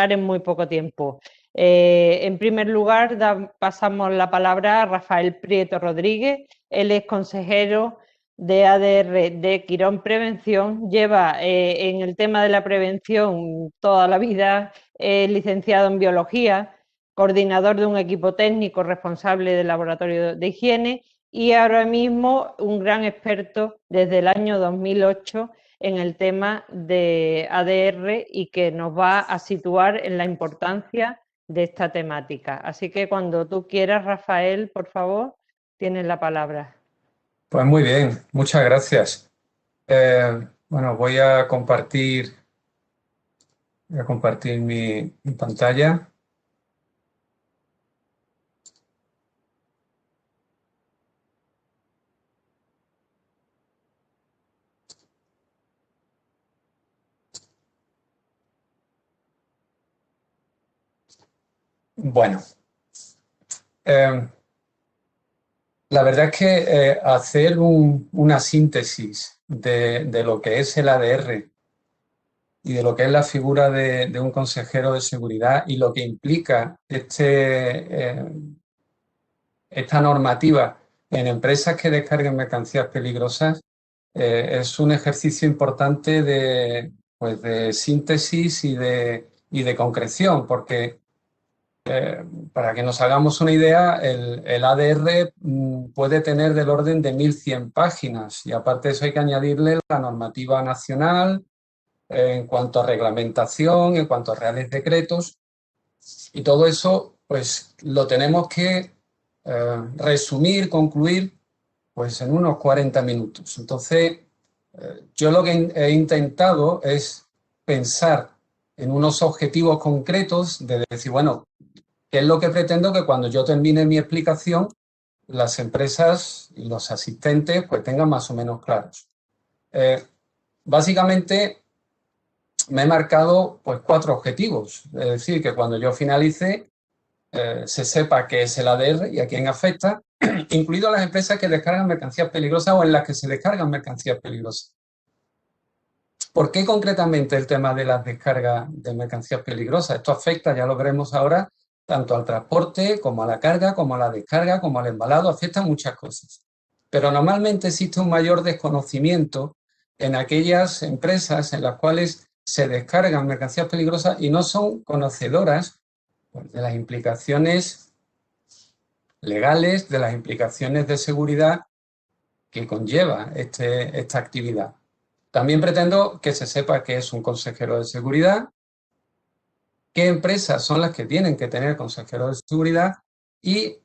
en muy poco tiempo. En primer lugar, pasamos la palabra a Rafael Prieto Rodríguez. Él es consejero de ADR de Quirón Prevención. Lleva en el tema de la prevención toda la vida, licenciado en biología, coordinador de un equipo técnico responsable del laboratorio de higiene y ahora mismo un gran experto desde el año 2008 en el tema de ADR y que nos va a situar en la importancia de esta temática. Así que cuando tú quieras, Rafael, por favor, tienes la palabra. Pues muy bien, muchas gracias. Bueno, voy a compartir mi pantalla. Bueno, la verdad es que hacer una síntesis de lo que es el ADR y de lo que es la figura de un consejero de seguridad y lo que implica esta normativa en empresas que descarguen mercancías peligrosas es un ejercicio importante pues de síntesis y de concreción, porque para que nos hagamos una idea, el ADR puede tener del orden de 1.100 páginas y aparte de eso hay que añadirle la normativa nacional en cuanto a reglamentación, en cuanto a reales decretos, y todo eso pues lo tenemos que resumir, concluir pues en unos 40 minutos. Entonces, yo lo que he intentado es pensar en unos objetivos concretos de decir, bueno, ¿qué es lo que pretendo que cuando yo termine mi explicación las empresas y los asistentes pues tengan más o menos claros? Básicamente me he marcado pues 4 objetivos, es decir, que cuando yo finalice se sepa qué es el ADR y a quién afecta, incluido las empresas que descargan mercancías peligrosas o en las que se descargan mercancías peligrosas. ¿Por qué concretamente el tema de las descargas de mercancías peligrosas? Esto afecta, ya lo veremos ahora, tanto al transporte como a la carga, como a la descarga, como al embalado, afecta a muchas cosas. Pero normalmente existe un mayor desconocimiento en aquellas empresas en las cuales se descargan mercancías peligrosas y no son conocedoras de las implicaciones legales, de las implicaciones de seguridad que conlleva esta actividad. También pretendo que se sepa qué es un consejero de seguridad, qué empresas son las que tienen que tener consejeros de seguridad y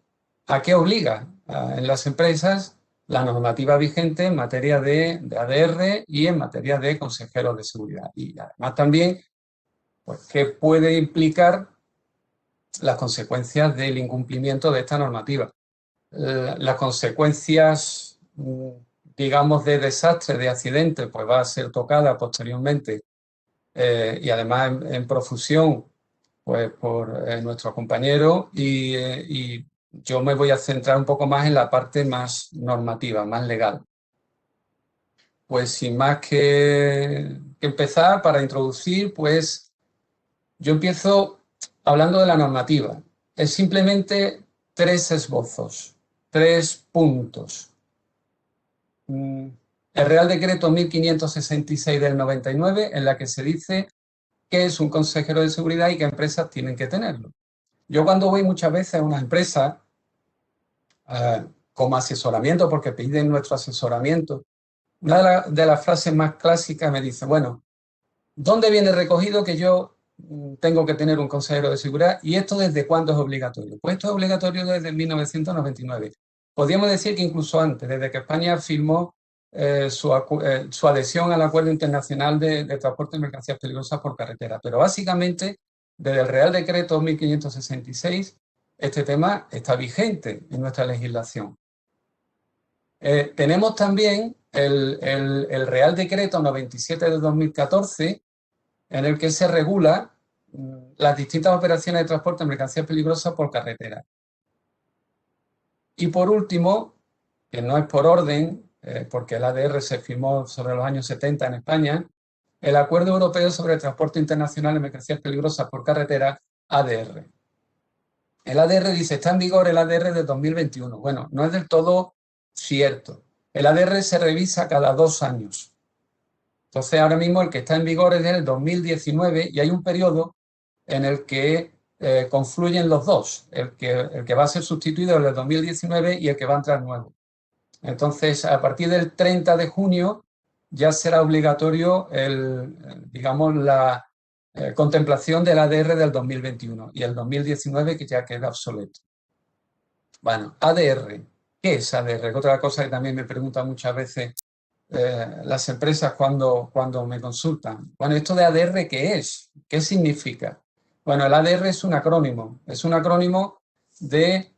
a qué obliga en las empresas la normativa vigente en materia de ADR y en materia de consejeros de seguridad. Y además también, pues, qué puede implicar las consecuencias del incumplimiento de esta normativa. Las consecuencias, digamos, de desastre, de accidente, pues va a ser tocada posteriormente y además en profusión pues por nuestro compañero y yo me voy a centrar un poco más en la parte más normativa, más legal. Pues sin más que empezar, para introducir, pues yo empiezo hablando de la normativa. Es simplemente 3 esbozos, 3 puntos. El Real Decreto 1566 del 99, en la que se dice qué es un consejero de seguridad y qué empresas tienen que tenerlo. Yo cuando voy muchas veces a una empresa como asesoramiento, porque piden nuestro asesoramiento, una de las frases más clásicas me dice, bueno, ¿dónde viene recogido que yo tengo que tener un consejero de seguridad? ¿Y esto desde cuándo es obligatorio? Pues esto es obligatorio desde 1999. Podríamos decir que incluso antes, desde que España firmó su adhesión al Acuerdo Internacional de Transporte de Mercancías Peligrosas por Carretera. Pero básicamente, desde el Real Decreto 1566, este tema está vigente en nuestra legislación. Tenemos también el Real Decreto 97 de 2014, en el que se regula las distintas operaciones de transporte de mercancías peligrosas por carretera. Y por último, que no es por orden, porque el ADR se firmó sobre los años 70 en España, el Acuerdo Europeo sobre el Transporte Internacional de Mercancías Peligrosas por Carretera, ADR. El ADR dice, está en vigor el ADR de 2021. Bueno, no es del todo cierto. El ADR se revisa cada 2 años. Entonces, ahora mismo el que está en vigor es del 2019 y hay un periodo en el que confluyen los dos, el que va a ser sustituido el del 2019 y el que va a entrar nuevo. Entonces, a partir del 30 de junio ya será obligatorio digamos, la contemplación del ADR del 2021 y el 2019 que ya queda obsoleto. Bueno, ADR. ¿Qué es ADR? Otra cosa que también me preguntan muchas veces las empresas cuando me consultan. Bueno, ¿esto de ADR qué es? ¿Qué significa? Bueno, el ADR es un acrónimo de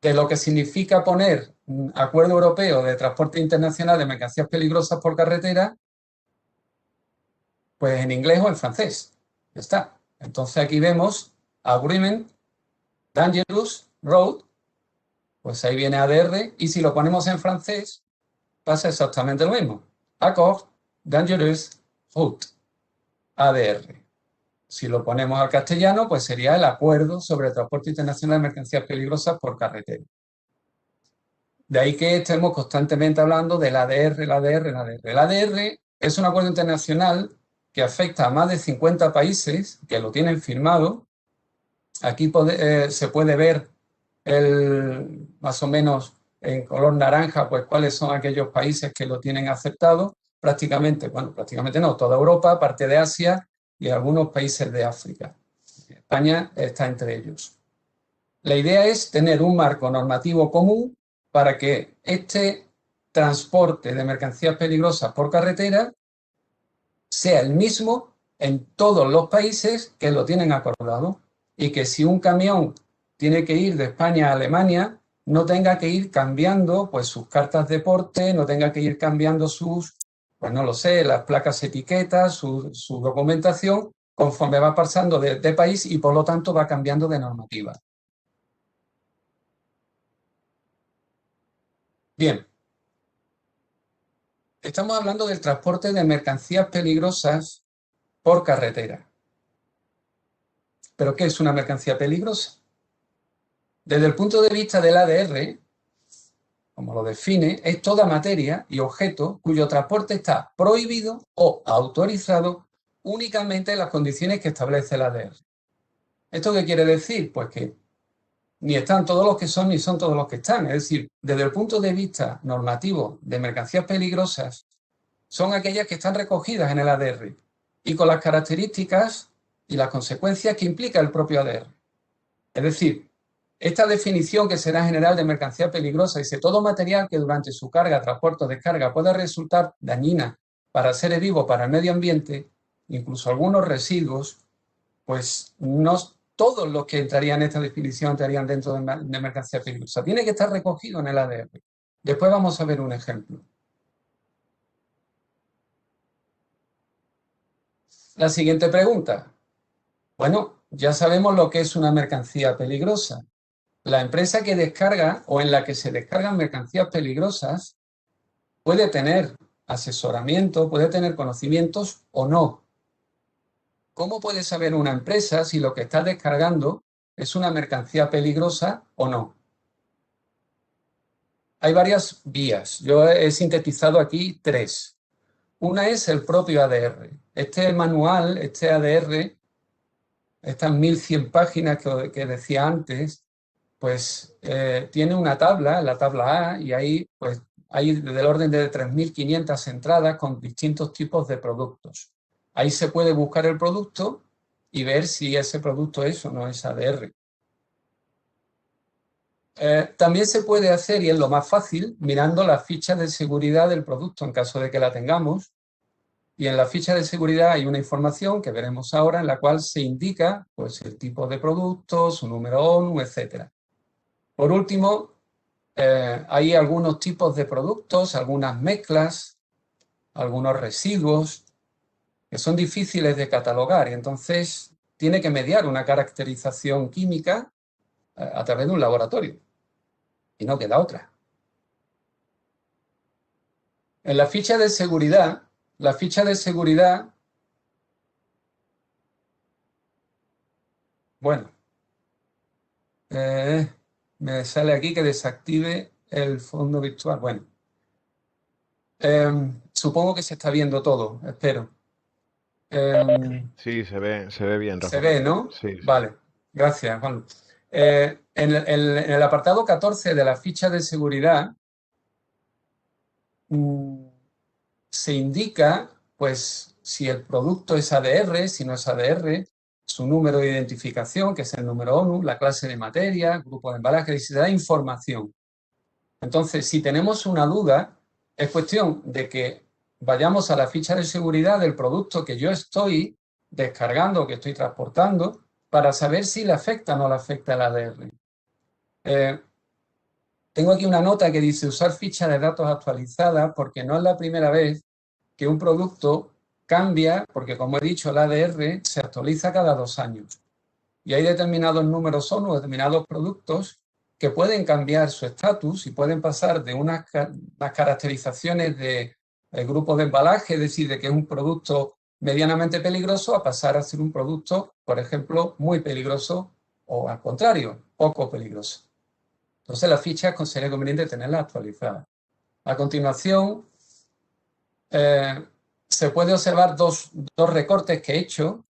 lo que significa poner Acuerdo Europeo de Transporte Internacional de Mercancías Peligrosas por Carretera, pues en inglés o en francés. Ya está. Entonces aquí vemos Agreement Dangerous Road, pues ahí viene ADR, y si lo ponemos en francés, pasa exactamente lo mismo. Accord Dangerous Route, ADR. Si lo ponemos al castellano, pues sería el Acuerdo sobre el Transporte Internacional de Mercancías Peligrosas por Carretera. De ahí que estemos constantemente hablando del ADR, el ADR, el ADR. El ADR es un acuerdo internacional que afecta a más de 50 países que lo tienen firmado. Aquí se puede ver más o menos en color naranja, pues cuáles son aquellos países que lo tienen aceptado. Prácticamente no, toda Europa, parte de Asia y algunos países de África. España está entre ellos. La idea es tener un marco normativo común para que este transporte de mercancías peligrosas por carretera sea el mismo en todos los países que lo tienen acordado y que si un camión tiene que ir de España a Alemania, no tenga que ir cambiando pues sus cartas de porte, no tenga que ir cambiando pues no lo sé, las placas etiquetas, su documentación, conforme va pasando de país y por lo tanto va cambiando de normativa. Bien, estamos hablando del transporte de mercancías peligrosas por carretera. ¿Pero qué es una mercancía peligrosa? Desde el punto de vista del ADR, como lo define, es toda materia y objeto cuyo transporte está prohibido o autorizado únicamente en las condiciones que establece el ADR. ¿Esto qué quiere decir? Pues que ni están todos los que son ni son todos los que están. Es decir, desde el punto de vista normativo de mercancías peligrosas, son aquellas que están recogidas en el ADR y con las características y las consecuencias que implica el propio ADR. Es decir, esta definición que será general de mercancía peligrosa dice todo material que durante su carga, transporte o descarga pueda resultar dañina para seres vivos, para el medio ambiente, incluso algunos residuos, pues no todos los que entrarían en esta definición entrarían dentro de mercancía peligrosa. Tiene que estar recogido en el ADR. Después vamos a ver un ejemplo. La siguiente pregunta. Bueno, ya sabemos lo que es una mercancía peligrosa. La empresa que descarga o en la que se descargan mercancías peligrosas puede tener asesoramiento, puede tener conocimientos o no. ¿Cómo puede saber una empresa si lo que está descargando es una mercancía peligrosa o no? Hay varias vías. Yo he sintetizado aquí 3. Una es el propio ADR. Este manual, este ADR, estas 1100 páginas que decía antes, pues tiene una tabla, la tabla A, y ahí pues hay del orden de 3.500 entradas con distintos tipos de productos. Ahí se puede buscar el producto y ver si ese producto es o no es ADR. También se puede hacer, y es lo más fácil, mirando la ficha de seguridad del producto en caso de que la tengamos. Y en la ficha de seguridad hay una información que veremos ahora en la cual se indica pues, el tipo de producto, su número ONU, etc. Por último, hay algunos tipos de productos, algunas mezclas, algunos residuos que son difíciles de catalogar y entonces tiene que mediar una caracterización química a través de un laboratorio y no queda otra. En la ficha de seguridad, bueno, me sale aquí que desactive el fondo virtual. Bueno, supongo que se está viendo todo, espero. Sí, se ve bien, Se Rafa. ve, ¿no? Sí, sí. Vale, gracias, Juan. En el apartado 14 de la ficha de seguridad se indica, pues, si el producto es ADR, si no es ADR, su número de identificación, que es el número ONU, la clase de materia, grupo de embalaje, y se da información. Entonces, si tenemos una duda, es cuestión de que vayamos a la ficha de seguridad del producto que yo estoy descargando, que estoy transportando, para saber si le afecta o no le afecta el ADR. Tengo aquí una nota que dice usar ficha de datos actualizada porque no es la primera vez que un producto cambia, porque como he dicho, el ADR se actualiza cada 2 años. Y hay determinados números ONU, determinados productos que pueden cambiar su estatus y pueden pasar de unas caracterizaciones de grupo de embalaje, es decir, de que es un producto medianamente peligroso, a pasar a ser un producto, por ejemplo, muy peligroso o al contrario, poco peligroso. Entonces la ficha sería conveniente tenerla actualizada. A continuación, se puede observar dos recortes que he hecho.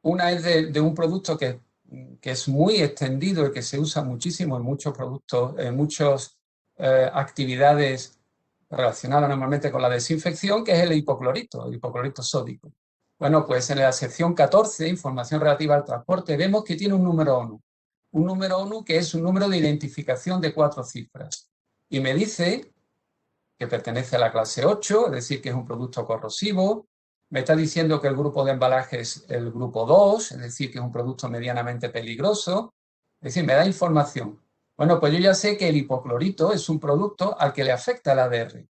Una es de un producto que es muy extendido y que se usa muchísimo en muchos productos, en muchas actividades relacionadas normalmente con la desinfección, que es el hipoclorito sódico. Bueno, pues en la sección 14, información relativa al transporte, vemos que tiene un número ONU. Un número ONU que es un número de identificación de 4 cifras. Y me dice que pertenece a la clase 8, es decir, que es un producto corrosivo. Me está diciendo que el grupo de embalaje es el grupo 2, es decir, que es un producto medianamente peligroso. Es decir, me da información. Bueno, pues yo ya sé que el hipoclorito es un producto al que le afecta el ADR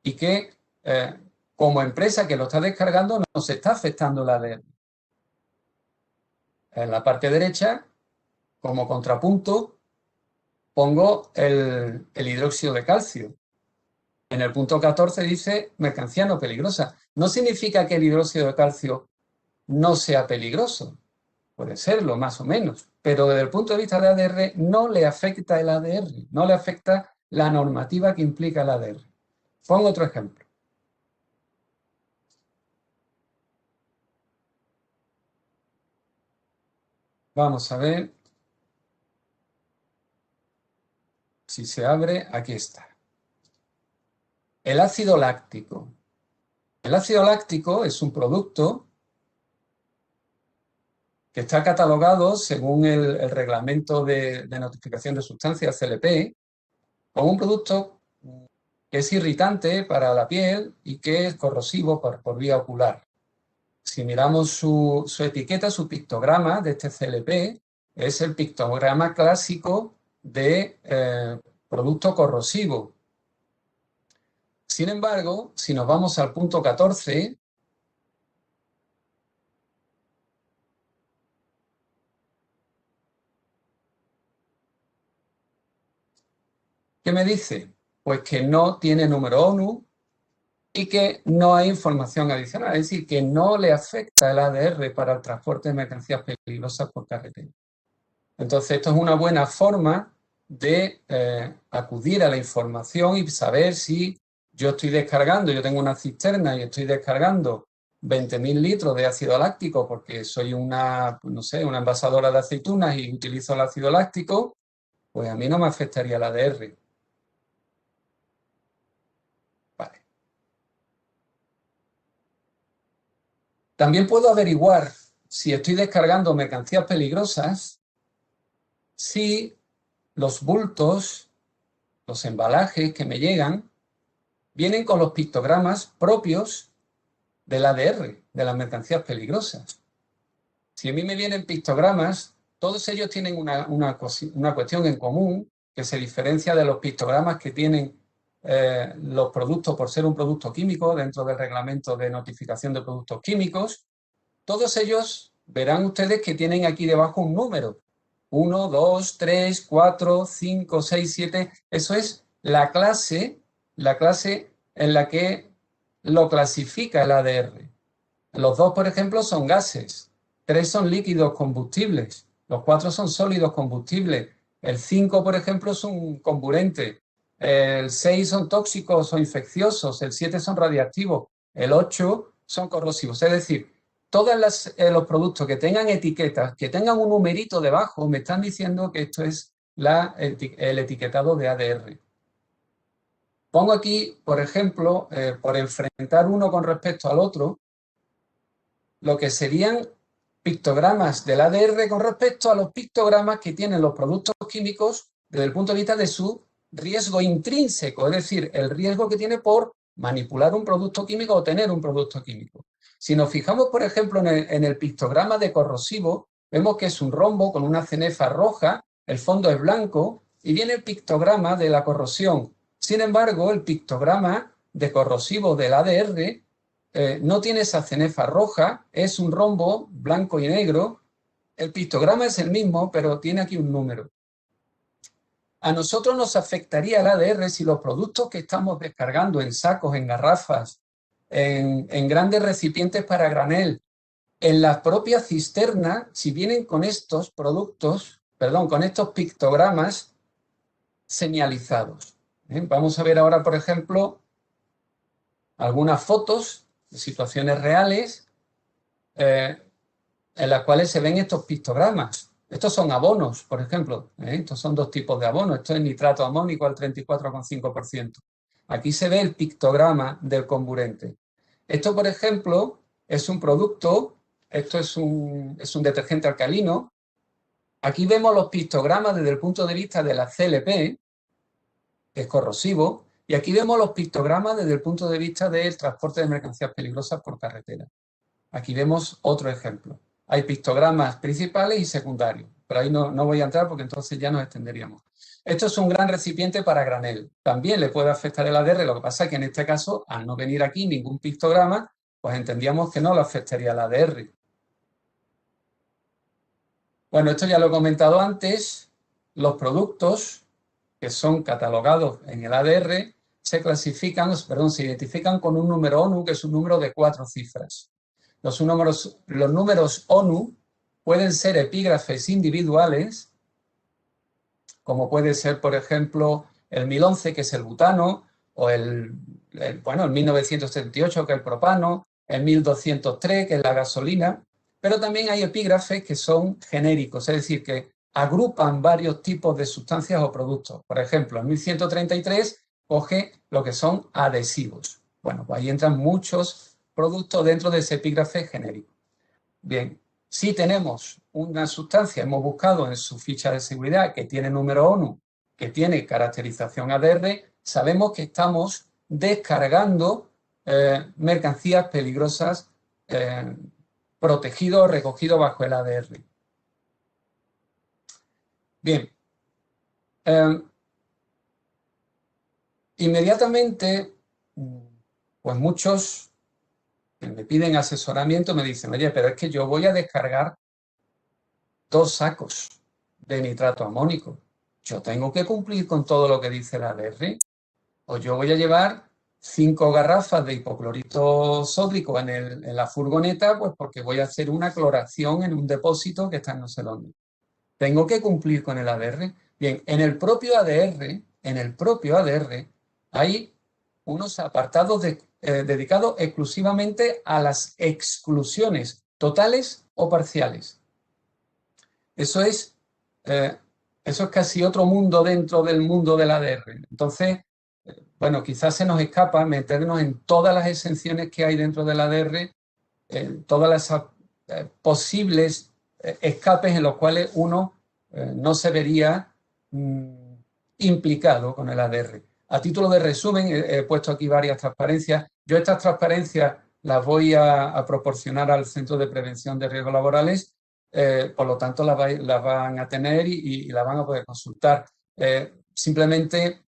y que como empresa que lo está descargando nos está afectando el ADR. En la parte derecha, como contrapunto, pongo el hidróxido de calcio. En el punto 14 dice mercancía no peligrosa. No significa que el hidróxido de calcio no sea peligroso. Puede serlo, más o menos. Pero desde el punto de vista de ADR no le afecta el ADR, no le afecta la normativa que implica el ADR. Pongo otro ejemplo. Vamos a ver si se abre. Aquí está. El ácido láctico. El ácido láctico es un producto que está catalogado según el reglamento de notificación de sustancias CLP como un producto que es irritante para la piel y que es corrosivo por vía ocular. Si miramos su etiqueta, su pictograma de este CLP, es el pictograma clásico de producto corrosivo. Sin embargo, si nos vamos al punto 14, ¿qué me dice? Pues que no tiene número ONU y que no hay información adicional, es decir, que no le afecta el ADR para el transporte de mercancías peligrosas por carretera. Entonces, esto es una buena forma de acudir a la información y saber si yo estoy descargando, yo tengo una cisterna y estoy descargando 20.000 litros de ácido láctico porque soy una, no sé, una envasadora de aceitunas y utilizo el ácido láctico, pues a mí no me afectaría el ADR. Vale. También puedo averiguar si estoy descargando mercancías peligrosas si los bultos, los embalajes que me llegan, vienen con los pictogramas propios del ADR, de las mercancías peligrosas. Si a mí me vienen pictogramas, todos ellos tienen una cuestión en común que se diferencia de los pictogramas que tienen los productos por ser un producto químico dentro del reglamento de notificación de productos químicos. Todos ellos verán ustedes que tienen aquí debajo un número. 1, 2, 3, 4, 5, 6, 7. Eso es la clase en la que lo clasifica el ADR. Los 2, por ejemplo, son gases, 3 son líquidos combustibles, los 4 son sólidos combustibles, el 5, por ejemplo, es un comburente, el 6 son tóxicos o infecciosos, el 7 son radiactivos, el 8 son corrosivos. Es decir, todos los productos que tengan etiquetas, que tengan un numerito debajo, me están diciendo que esto es el etiquetado de ADR. Pongo aquí, por ejemplo, por enfrentar uno con respecto al otro, lo que serían pictogramas del ADR con respecto a los pictogramas que tienen los productos químicos desde el punto de vista de su riesgo intrínseco, es decir, el riesgo que tiene por manipular un producto químico o tener un producto químico. Si nos fijamos, por ejemplo, en el pictograma de corrosivo, vemos que es un rombo con una cenefa roja, el fondo es blanco y viene el pictograma de la corrosión. Sin embargo, el pictograma de corrosivo del ADR no tiene esa cenefa roja, es un rombo blanco y negro. El pictograma es el mismo, pero tiene aquí un número. A nosotros nos afectaría el ADR si los productos que estamos descargando en sacos, en garrafas, en grandes recipientes para granel, en las propias cisternas, si vienen con estos productos, perdón, con estos pictogramas señalizados. Vamos a ver ahora, por ejemplo, algunas fotos de situaciones reales en las cuales se ven estos pictogramas. Estos son abonos, por ejemplo. Estos son 2 tipos de abonos. Esto es nitrato amónico al 34,5%. Aquí se ve el pictograma del comburente. Esto, por ejemplo, es un producto, esto es un detergente alcalino. Aquí vemos los pictogramas desde el punto de vista de la CLP, que es corrosivo, y aquí vemos los pictogramas desde el punto de vista del transporte de mercancías peligrosas por carretera. Aquí vemos otro ejemplo. Hay pictogramas principales y secundarios, pero ahí no voy a entrar porque entonces ya nos extenderíamos. Esto es un gran recipiente para granel. También le puede afectar el ADR, lo que pasa es que en este caso, al no venir aquí ningún pictograma, pues entendíamos que no le afectaría el ADR. Bueno, esto ya lo he comentado antes. Los productos que son catalogados en el ADR se identifican con un número ONU, que es un número de 4 cifras. Los números ONU pueden ser epígrafes individuales, como puede ser, por ejemplo, el 1011, que es el butano, o el 1978, que es el propano, el 1203, que es la gasolina, pero también hay epígrafes que son genéricos, es decir, que agrupan varios tipos de sustancias o productos. Por ejemplo, el 1133 coge lo que son adhesivos. Bueno, pues ahí entran muchos productos dentro de ese epígrafe genérico. Bien, si tenemos una sustancia, hemos buscado en su ficha de seguridad que tiene número ONU, que tiene caracterización ADR, sabemos que estamos descargando mercancías peligrosas protegido o recogido bajo el ADR. Bien, inmediatamente, pues muchos me piden asesoramiento, me dicen, oye, pero es que yo voy a descargar 2 sacos de nitrato amónico. Yo tengo que cumplir con todo lo que dice el ADR. O yo voy a llevar 5 garrafas de hipoclorito sódico en la furgoneta, pues porque voy a hacer una cloración en un depósito que está en no sé dónde. Tengo que cumplir con el ADR. Bien, en el propio ADR hay unos apartados dedicados exclusivamente a las exclusiones totales o parciales. Eso es casi otro mundo dentro del mundo del ADR. Entonces, bueno, quizás se nos escapa meternos en todas las exenciones que hay dentro del ADR, todas las posibles escapes en los cuales uno no se vería implicado con el ADR. A título de resumen, he puesto aquí varias transparencias. Yo estas transparencias las voy a proporcionar al Centro de Prevención de Riesgos Laborales, por lo tanto las van a tener y las van a poder consultar. Simplemente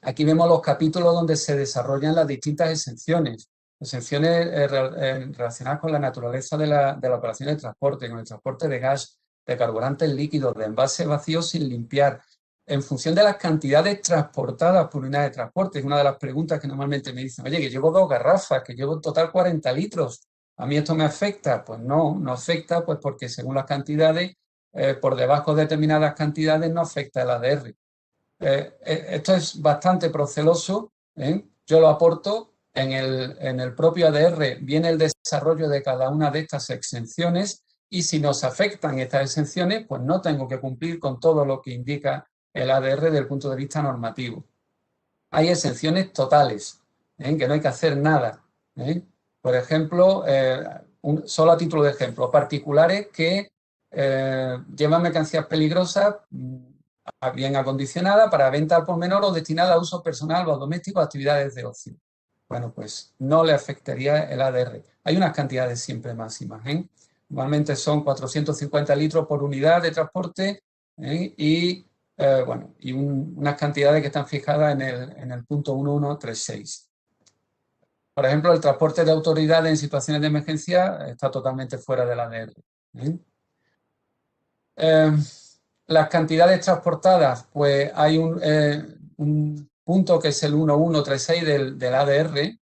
aquí vemos los capítulos donde se desarrollan las distintas exenciones relacionadas con la naturaleza de la operación de transporte, con el transporte de gas, de carburantes líquidos, de envases vacíos sin limpiar, en función de las cantidades transportadas por unidad de transporte. Es una de las preguntas que normalmente me dicen, oye, que llevo 2 garrafas, que llevo en total 40 litros, ¿a mí esto me afecta? Pues no, no afecta, pues porque según las cantidades, por debajo de determinadas cantidades no afecta el ADR. Esto es bastante proceloso, ¿eh? Yo lo aporto. En el propio ADR viene el desarrollo de cada una de estas exenciones y si nos afectan estas exenciones, pues no tengo que cumplir con todo lo que indica el ADR desde el punto de vista normativo. Hay exenciones totales, que no hay que hacer nada. Por ejemplo, solo a título de ejemplo, particulares que llevan mercancías peligrosas bien acondicionada para venta al por menor o destinada a uso personal o doméstico o actividades de ocio. Bueno, pues no le afectaría el ADR. Hay unas cantidades siempre máximas. Normalmente son 450 litros por unidad de transporte y unas cantidades que están fijadas en el punto 1136. Por ejemplo, el transporte de autoridades en situaciones de emergencia está totalmente fuera del ADR. Las cantidades transportadas, pues hay un punto que es el 1136 del ADR.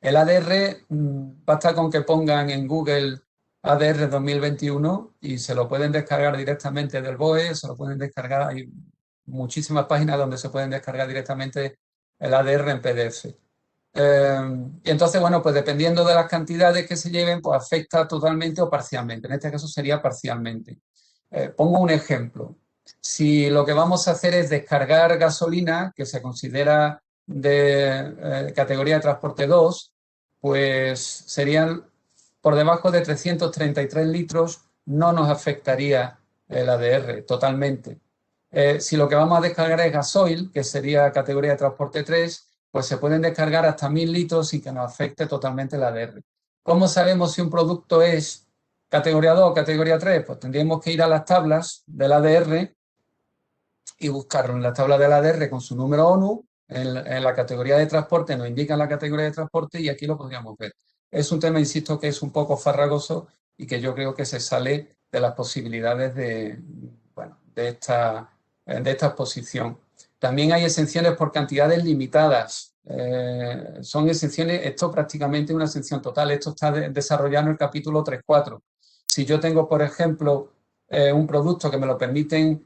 El ADR, basta con que pongan en Google ADR 2021 y se lo pueden descargar directamente del BOE, se lo pueden descargar, hay muchísimas páginas donde se pueden descargar directamente el ADR en PDF. Y entonces, bueno, pues dependiendo de las cantidades que se lleven, pues afecta totalmente o parcialmente. En este caso sería parcialmente. Pongo un ejemplo. Si lo que vamos a hacer es descargar gasolina, que se considera de categoría de transporte 2, pues serían por debajo de 333 litros, no nos afectaría el ADR totalmente. Si lo que vamos a descargar es gasoil, que sería categoría de transporte 3, pues se pueden descargar hasta 1000 litros sin que nos afecte totalmente el ADR. ¿Cómo sabemos si un producto es categoría 2 o categoría 3? Pues tendríamos que ir a las tablas del ADR y buscarlo en la tabla del ADR con su número ONU. En la categoría de transporte nos indican la categoría de transporte y aquí lo podríamos ver. Es un tema, insisto, que es un poco farragoso y que yo creo que se sale de las posibilidades de esta exposición. También hay exenciones por cantidades limitadas. Son exenciones, esto prácticamente es una exención total. Esto está desarrollado en el capítulo 3.4. Si yo tengo, por ejemplo, un producto que me lo permiten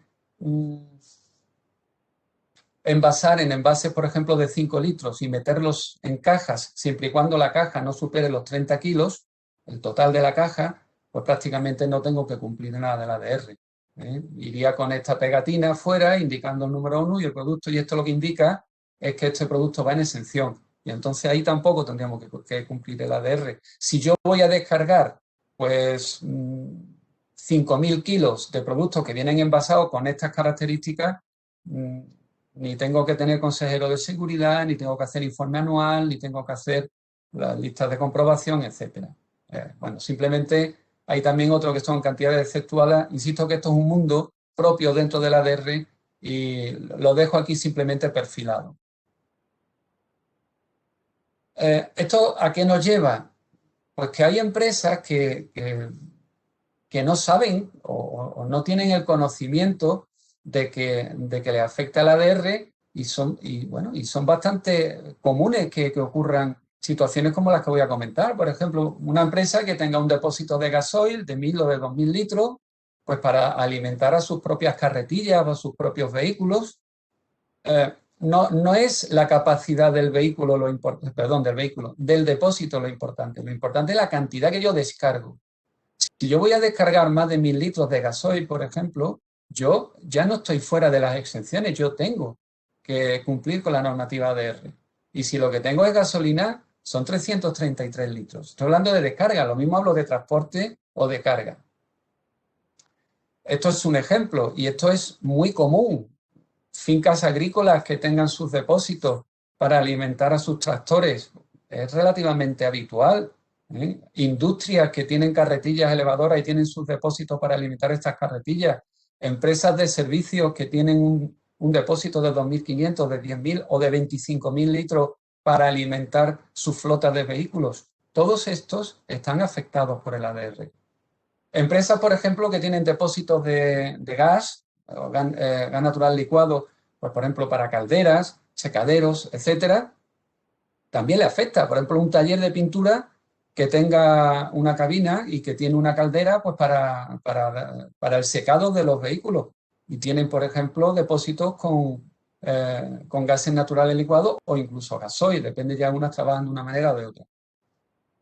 envasar en envases, por ejemplo, de 5 litros y meterlos en cajas, siempre y cuando la caja no supere los 30 kilos, el total de la caja, pues prácticamente no tengo que cumplir nada del ADR. Iría con esta pegatina afuera indicando el número 1 y el producto, y esto lo que indica es que este producto va en exención. Y entonces ahí tampoco tendríamos que cumplir el ADR. Si yo voy a descargar, pues 5.000 kilos de productos que vienen envasados con estas características, ni tengo que tener consejero de seguridad, ni tengo que hacer informe anual, ni tengo que hacer las listas de comprobación, etcétera. Bueno, simplemente hay también otro que son cantidades exceptuadas. Insisto que esto es un mundo propio dentro del ADR y lo dejo aquí simplemente perfilado. ¿Esto a qué nos lleva? Pues que hay empresas que no saben o no tienen el conocimiento de que le afecta el ADR y son bastante comunes que ocurran situaciones como las que voy a comentar. Por ejemplo, una empresa que tenga un depósito de gasoil de 1000 o de 2000 litros, pues para alimentar a sus propias carretillas o a sus propios vehículos. No es la capacidad del vehículo del depósito lo importante. Lo importante es la cantidad que yo descargo. Si yo voy a descargar más de 1000 litros de gasoil, por ejemplo, yo ya no estoy fuera de las exenciones, yo tengo que cumplir con la normativa ADR. Y si lo que tengo es gasolina, son 333 litros. Estoy hablando de descarga, lo mismo hablo de transporte o de carga. Esto es un ejemplo y esto es muy común. Fincas agrícolas que tengan sus depósitos para alimentar a sus tractores es relativamente habitual. Industrias que tienen carretillas elevadoras y tienen sus depósitos para alimentar estas carretillas. Empresas de servicios que tienen un depósito de 2.500, de 10.000 o de 25.000 litros para alimentar sus flotas de vehículos. Todos estos están afectados por el ADR. Empresas, por ejemplo, que tienen depósitos de gas gas natural licuado, pues por ejemplo para calderas, secaderos, etcétera, también le afecta. Por ejemplo, un taller de pintura que tenga una cabina y que tiene una caldera pues para el secado de los vehículos. Y tienen, por ejemplo, depósitos con gases naturales licuados o incluso gasoil, depende ya, unas trabajan de una manera o de otra.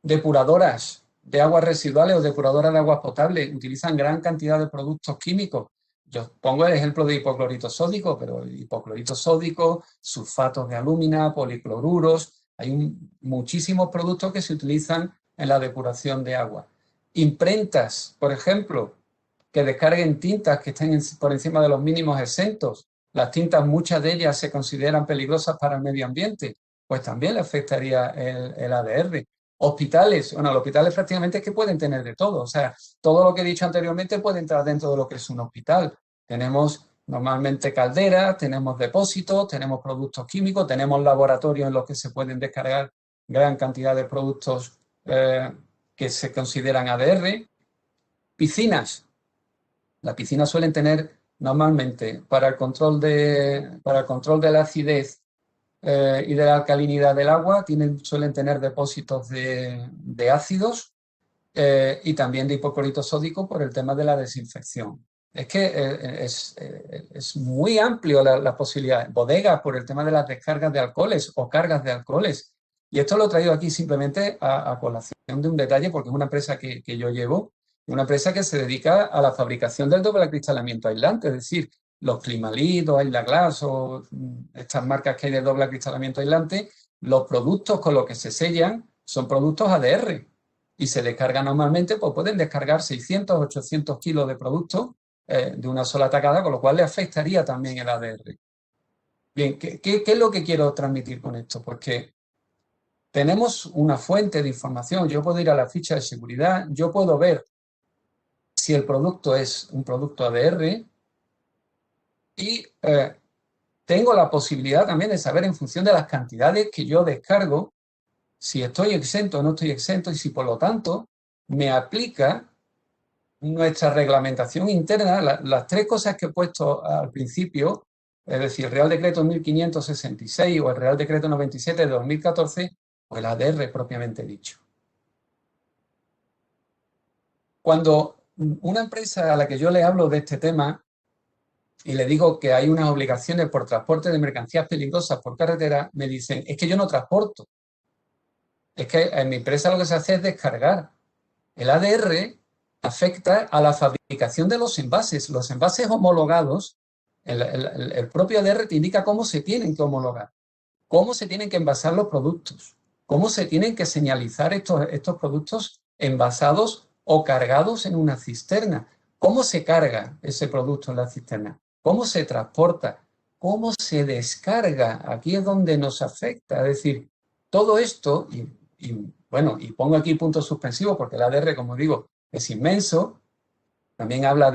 Depuradoras de aguas residuales o depuradoras de aguas potables utilizan gran cantidad de productos químicos. Yo pongo el ejemplo de hipoclorito sódico, pero hipoclorito sódico, sulfatos de alúmina, policloruros, hay muchísimos productos que se utilizan en la depuración de agua. Imprentas, por ejemplo, que descarguen tintas que estén por encima de los mínimos exentos. Las tintas, muchas de ellas se consideran peligrosas para el medio ambiente, pues también le afectaría el ADR. Hospitales, bueno, los hospitales prácticamente es que pueden tener de todo, o sea, todo lo que he dicho anteriormente puede entrar dentro de lo que es un hospital. Tenemos normalmente calderas, tenemos depósitos, tenemos productos químicos, tenemos laboratorios en los que se pueden descargar gran cantidad de productos que se consideran ADR. Piscinas. Las piscinas suelen tener normalmente para el control de la acidez y de la alcalinidad del agua, suelen tener depósitos de ácidos y también de hipoclorito sódico por el tema de la desinfección. Es que es muy amplio la posibilidad. Bodegas por el tema de las descargas de alcoholes o cargas de alcoholes. Y esto lo he traído aquí simplemente a colación de un detalle, porque es una empresa que yo llevo, una empresa que se dedica a la fabricación del doble acristalamiento aislante, es decir, los Climalit o Isla Glass o estas marcas que hay de doble acristalamiento aislante, los productos con los que se sellan son productos ADR y se descargan normalmente, pues pueden descargar 600, 800 kilos de productos de una sola tacada, con lo cual le afectaría también el ADR. Bien, ¿qué es lo que quiero transmitir con esto? Pues que tenemos una fuente de información. Yo puedo ir a la ficha de seguridad, yo puedo ver si el producto es un producto ADR y tengo la posibilidad también de saber, en función de las cantidades que yo descargo, si estoy exento o no estoy exento y si por lo tanto me aplica nuestra reglamentación interna, las tres cosas que he puesto al principio, es decir, el Real Decreto 1566 o el Real Decreto 97 de 2014, o el ADR propiamente dicho. Cuando una empresa a la que yo le hablo de este tema y le digo que hay unas obligaciones por transporte de mercancías peligrosas por carretera, me dicen, es que yo no transporto. Es que en mi empresa lo que se hace es descargar. El ADR afecta a la fabricación de los envases. Los envases homologados, el propio ADR te indica cómo se tienen que homologar, cómo se tienen que envasar los productos, cómo se tienen que señalizar estos productos envasados o cargados en una cisterna, cómo se carga ese producto en la cisterna, cómo se transporta, cómo se descarga. Aquí es donde nos afecta. Es decir, todo esto, y pongo aquí puntos suspensivos porque el ADR, como digo, es inmenso. También habla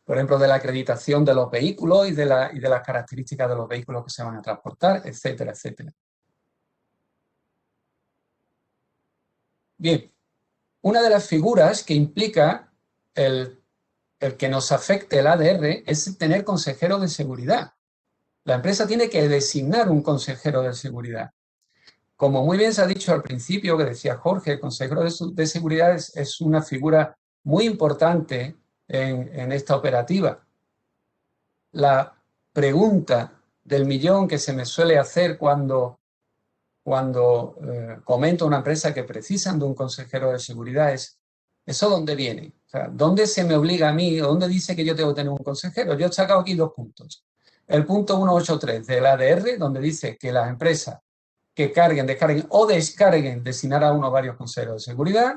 por ejemplo, de la acreditación de los vehículos y de las características de los vehículos que se van a transportar, etcétera, etcétera. Bien, una de las figuras que implica el que nos afecte el ADR es tener consejero de seguridad. La empresa tiene que designar un consejero de seguridad. Como muy bien se ha dicho al principio, que decía Jorge, el consejero de seguridad es una figura muy importante en esta operativa. La pregunta del millón que se me suele hacer cuando comento a una empresa que precisan de un consejero de seguridad es, ¿eso dónde viene? O sea, ¿dónde se me obliga a mí? ¿Dónde dice que yo tengo que tener un consejero? Yo he sacado aquí 2 puntos. El punto 183 del ADR, donde dice que las empresas que carguen, descarguen o descarguen designar a uno o varios consejeros de seguridad,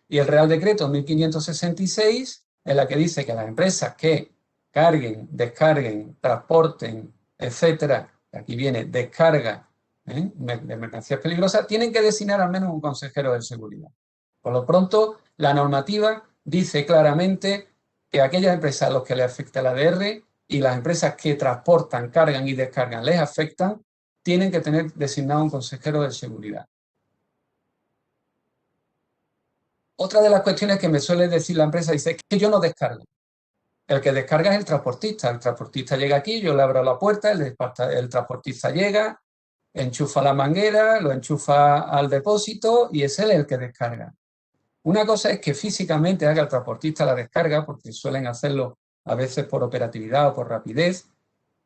y el Real Decreto 1566, en la que dice que las empresas que carguen, descarguen, transporten, etcétera, aquí viene descarga de mercancías peligrosas, tienen que designar al menos un consejero de seguridad. Por lo pronto, la normativa dice claramente que aquellas empresas a las que les afecta el ADR y las empresas que transportan, cargan y descargan les afectan, tienen que tener designado un consejero de seguridad. Otra de las cuestiones que me suele decir la empresa dice, es que yo no descargo. El que descarga es el transportista llega aquí, yo le abro la puerta, el transportista llega, enchufa la manguera, lo enchufa al depósito y es él el que descarga. Una cosa es que físicamente haga el transportista la descarga, porque suelen hacerlo a veces por operatividad o por rapidez,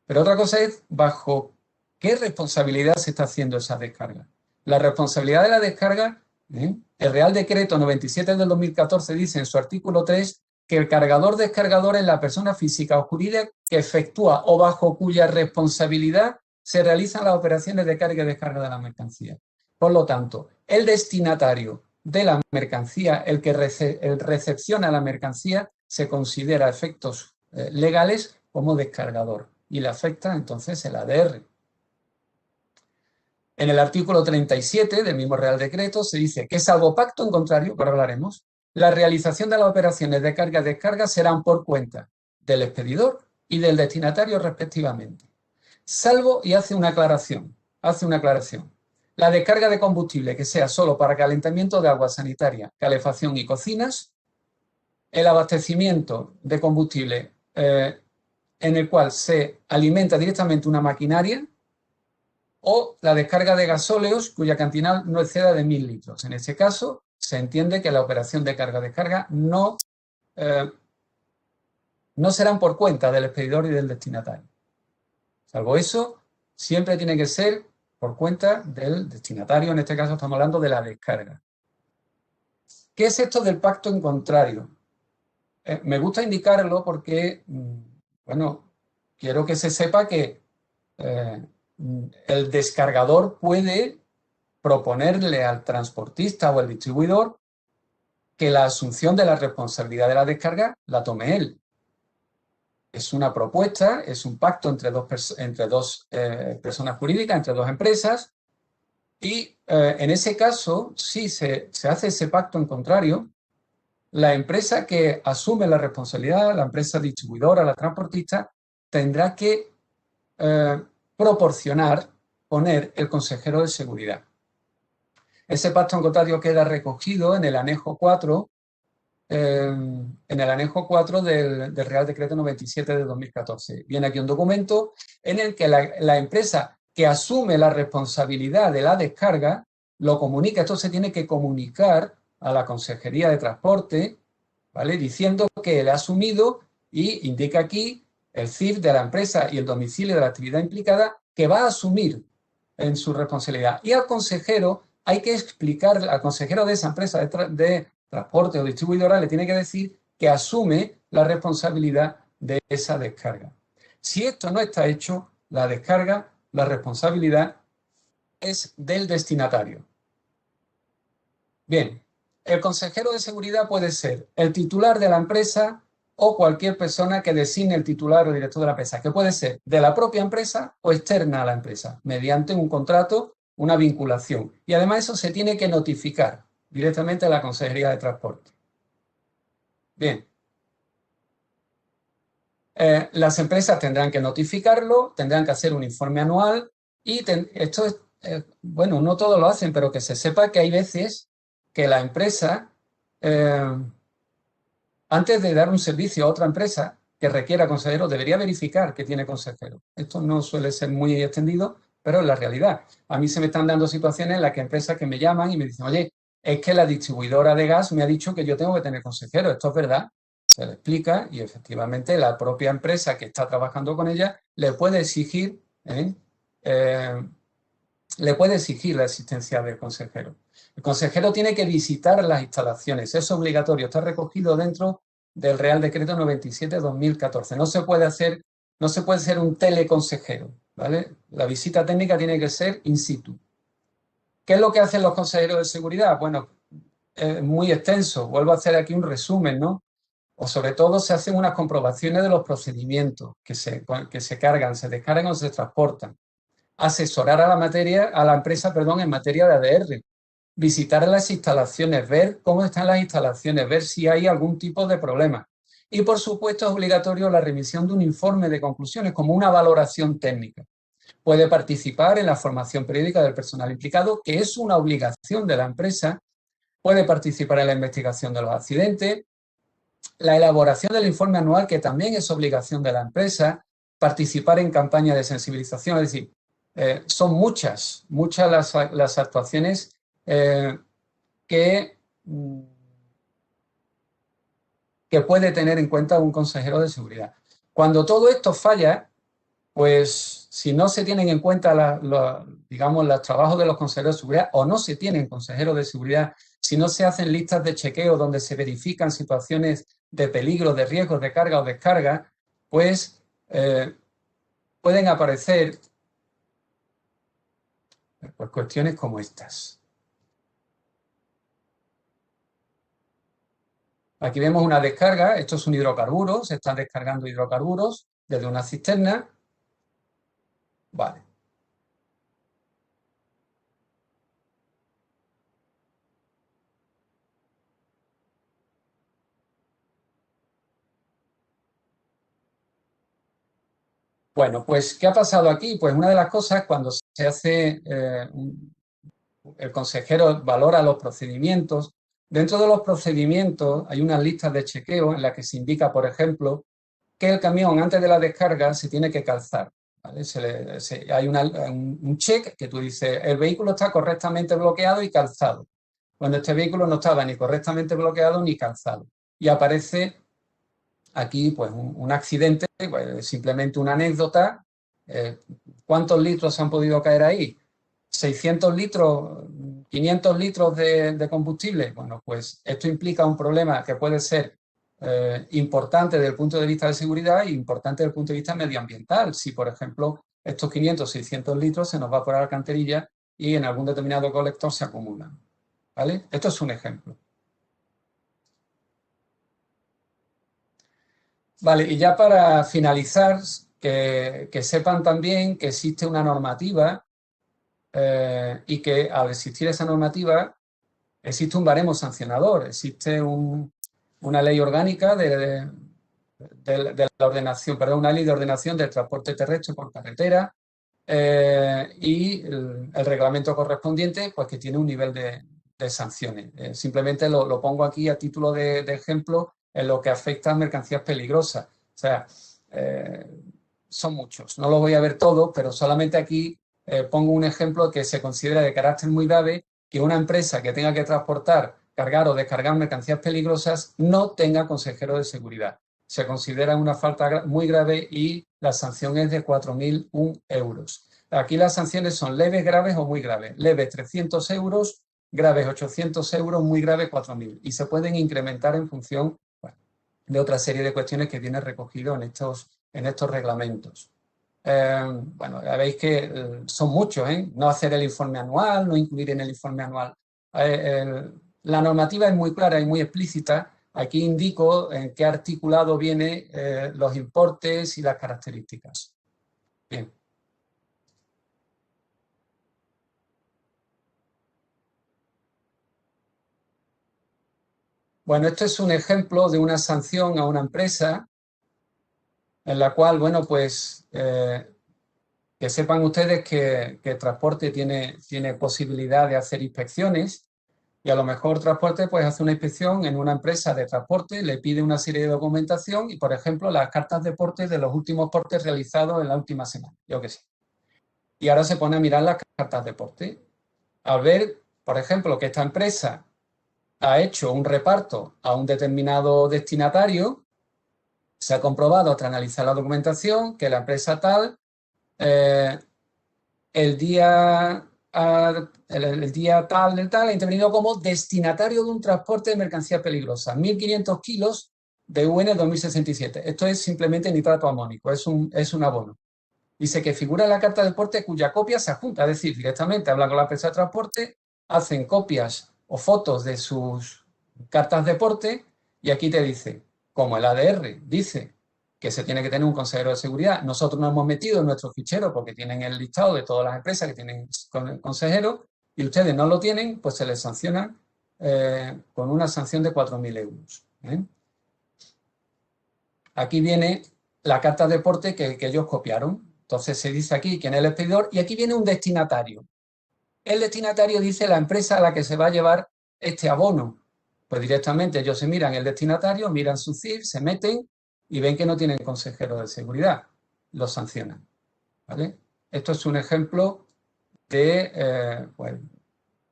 pero otra cosa es bajo qué responsabilidad se está haciendo esa descarga. La responsabilidad de la descarga, el Real Decreto 97 del 2014 dice en su artículo 3 que el cargador-descargador es la persona física o jurídica que efectúa o bajo cuya responsabilidad se realizan las operaciones de carga y descarga de la mercancía. Por lo tanto, el destinatario de la mercancía, el que recepciona la mercancía, se considera a efectos legales como descargador y le afecta entonces el ADR. En el artículo 37 del mismo Real Decreto se dice que salvo pacto en contrario, que ahora hablaremos, la realización de las operaciones de carga y descarga serán por cuenta del expedidor y del destinatario respectivamente. Salvo, y hace una aclaración, la descarga de combustible que sea solo para calentamiento de agua sanitaria, calefacción y cocinas, el abastecimiento de combustible en el cual se alimenta directamente una maquinaria, o la descarga de gasóleos cuya cantidad no exceda de 1000 litros. En ese caso, se entiende que la operación de carga-descarga no serán por cuenta del expedidor y del destinatario. Salvo eso, siempre tiene que ser por cuenta del destinatario, en este caso estamos hablando de la descarga. ¿Qué es esto del pacto en contrario? Me gusta indicarlo porque, bueno, quiero que se sepa que el descargador puede proponerle al transportista o al distribuidor que la asunción de la responsabilidad de la descarga la tome él. Es una propuesta, es un pacto entre dos personas jurídicas, entre dos empresas, y en ese caso, si se hace ese pacto en contrario, la empresa que asume la responsabilidad, la empresa distribuidora, la transportista, tendrá que poner el consejero de seguridad. Ese pacto en contrario queda recogido en el anejo 4, del Real Decreto 97 de 2014. Viene aquí un documento en el que la empresa que asume la responsabilidad de la descarga lo comunica. Esto se tiene que comunicar a la Consejería de Transporte, ¿vale?, diciendo que él ha asumido, y indica aquí el CIF de la empresa y el domicilio de la actividad implicada que va a asumir en su responsabilidad. Y al consejero hay que explicar, al consejero de esa empresa de transporte o distribuidora le tiene que decir que asume la responsabilidad de esa descarga. Si esto no está hecho, la descarga, la responsabilidad es del destinatario. Bien, el consejero de seguridad puede ser el titular de la empresa o cualquier persona que designe el titular o director de la empresa, que puede ser de la propia empresa o externa a la empresa, mediante un contrato, una vinculación. Y además eso se tiene que notificar directamente a la Consejería de Transporte. Bien. Las empresas tendrán que notificarlo, tendrán que hacer un informe anual y esto es, bueno, no todos lo hacen, pero que se sepa que hay veces que la empresa, antes de dar un servicio a otra empresa que requiera consejero, debería verificar que tiene consejero. Esto no suele ser muy extendido, pero es la realidad. A mí se me están dando situaciones en las que empresas que me llaman y me dicen, oye, es que la distribuidora de gas me ha dicho que yo tengo que tener consejero. ¿Esto es verdad? Se le explica y efectivamente la propia empresa que está trabajando con ella le puede exigir la existencia del consejero. El consejero tiene que visitar las instalaciones, es obligatorio, está recogido dentro del Real Decreto 97/2014. No se puede ser un teleconsejero, ¿vale? La visita técnica tiene que ser in situ. ¿Qué es lo que hacen los consejeros de seguridad? Bueno, es muy extenso, vuelvo a hacer aquí un resumen, ¿no? O sobre todo se hacen unas comprobaciones de los procedimientos que se cargan, se descargan o se transportan. Asesorar a la empresa en materia de ADR. Visitar las instalaciones, ver cómo están las instalaciones, ver si hay algún tipo de problema. Y, por supuesto, es obligatorio la remisión de un informe de conclusiones como una valoración técnica. Puede participar en la formación periódica del personal implicado, que es una obligación de la empresa. Puede participar en la investigación de los accidentes, la elaboración del informe anual, que también es obligación de la empresa, participar en campañas de sensibilización, es decir, son muchas las actuaciones que puede tener en cuenta un consejero de seguridad. Cuando todo esto falla, pues si no se tienen en cuenta digamos, los trabajos de los consejeros de seguridad o no se tienen consejeros de seguridad, si no se hacen listas de chequeo donde se verifican situaciones de peligro, de riesgo, de carga o descarga, pues pueden aparecer pues, cuestiones como estas. Aquí vemos una descarga, esto es un hidrocarburo, se están descargando hidrocarburos desde una cisterna. Vale. Bueno, pues, ¿qué ha pasado aquí? Pues una de las cosas, cuando se hace, el consejero valora los procedimientos. Dentro de los procedimientos hay unas listas de chequeo en las que se indica, por ejemplo, que el camión antes de la descarga se tiene que calzar. ¿Vale? Hay un check que tú dices, el vehículo está correctamente bloqueado y calzado. Cuando este vehículo no estaba ni correctamente bloqueado ni calzado. Y aparece aquí pues un accidente, pues, simplemente una anécdota. ¿Cuántos litros han podido caer ahí? 600 litros, 500 litros de combustible. Bueno, pues esto implica un problema que puede ser importante desde el punto de vista de seguridad e importante desde el punto de vista medioambiental. Si, por ejemplo, estos 500, 600 litros se nos va por la alcantarilla y en algún determinado colector se acumulan. ¿Vale? Esto es un ejemplo. Vale, y ya para finalizar, que sepan también que existe una normativa y que al existir esa normativa existe un baremo sancionador, existe una ley orgánica de la ordenación, perdón, una ley de ordenación del transporte terrestre por carretera y el reglamento correspondiente, pues que tiene un nivel de sanciones. Simplemente lo pongo aquí a título de ejemplo en lo que afecta a mercancías peligrosas. O sea, son muchos. No los voy a ver todos, pero solamente aquí pongo un ejemplo que se considera de carácter muy grave, que una empresa que tenga que transportar, cargar o descargar mercancías peligrosas no tenga consejero de seguridad. Se considera una falta muy grave y la sanción es de 4.001 euros. Aquí las sanciones son leves, graves o muy graves. Leves 300 euros, graves 800 euros, muy graves 4.000. Y se pueden incrementar en función, bueno, de otra serie de cuestiones que viene recogido en estos reglamentos. Bueno, ya veis que son muchos, No hacer el informe anual, no incluir en el informe anual. La normativa es muy clara y muy explícita. Aquí indico en qué articulado vienen los importes y las características. Bien. Bueno, esto es un ejemplo de una sanción a una empresa en la cual, bueno, pues que sepan ustedes que el transporte tiene posibilidad de hacer inspecciones y a lo mejor transporte pues hace una inspección en una empresa de transporte, le pide una serie de documentación y, por ejemplo, las cartas de porte de los últimos portes realizados en la última semana, yo qué sé. Y ahora se pone a mirar las cartas de porte. Al ver, por ejemplo, que esta empresa ha hecho un reparto a un determinado destinatario, se ha comprobado tras analizar la documentación que la empresa tal el día tal del tal ha intervenido como destinatario de un transporte de mercancías peligrosas, 1.500 kilos de UN 2067. Esto es simplemente nitrato amónico, es un abono. Dice que figura en la carta de porte cuya copia se adjunta, es decir, directamente habla con la empresa de transporte, hacen copias o fotos de sus cartas de porte y aquí te dice, como el ADR dice que se tiene que tener un consejero de seguridad, nosotros nos hemos metido en nuestro fichero porque tienen el listado de todas las empresas que tienen consejero y ustedes no lo tienen, pues se les sanciona con una sanción de 4.000 euros. Aquí viene la carta de porte que ellos copiaron. Entonces se dice aquí quién es el expedidor y aquí viene un destinatario. El destinatario dice la empresa a la que se va a llevar este abono. Pues directamente ellos se miran el destinatario, miran su CIF, se meten y ven que no tienen consejero de seguridad. Los sancionan, ¿vale? Esto es un ejemplo de, pues,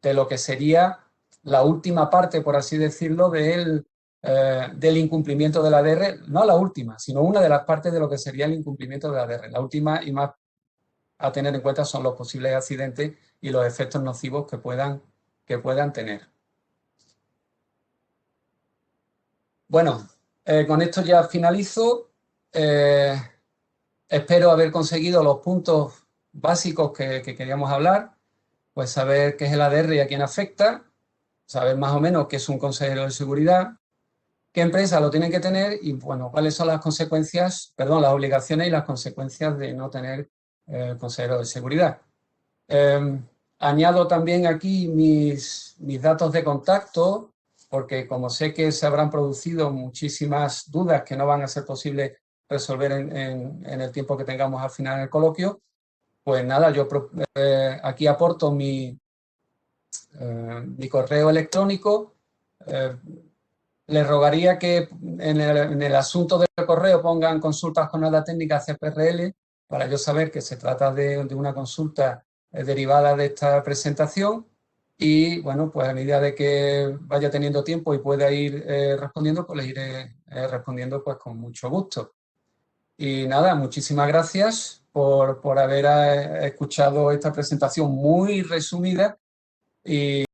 de lo que sería la última parte, por así decirlo, del incumplimiento de la ADR. No la última, sino una de las partes de lo que sería el incumplimiento de la ADR. La última y más a tener en cuenta son los posibles accidentes y los efectos nocivos que puedan tener. Bueno, con esto ya finalizo. Espero haber conseguido los puntos básicos que queríamos hablar, pues saber qué es el ADR y a quién afecta, saber más o menos qué es un consejero de seguridad, qué empresas lo tienen que tener y, bueno, cuáles son las consecuencias, perdón, las obligaciones y las consecuencias de no tener consejero de seguridad. Añado también aquí mis datos de contacto, porque como sé que se habrán producido muchísimas dudas que no van a ser posibles resolver en el tiempo que tengamos al final del coloquio, pues nada, yo aquí aporto mi correo electrónico. Les rogaría que en el asunto del correo pongan consultas con nada técnica CPRL para yo saber que se trata de una consulta derivada de esta presentación y, bueno, pues a medida de que vaya teniendo tiempo y pueda ir respondiendo, pues les iré respondiendo pues con mucho gusto. Y nada, muchísimas gracias por haber escuchado esta presentación muy resumida y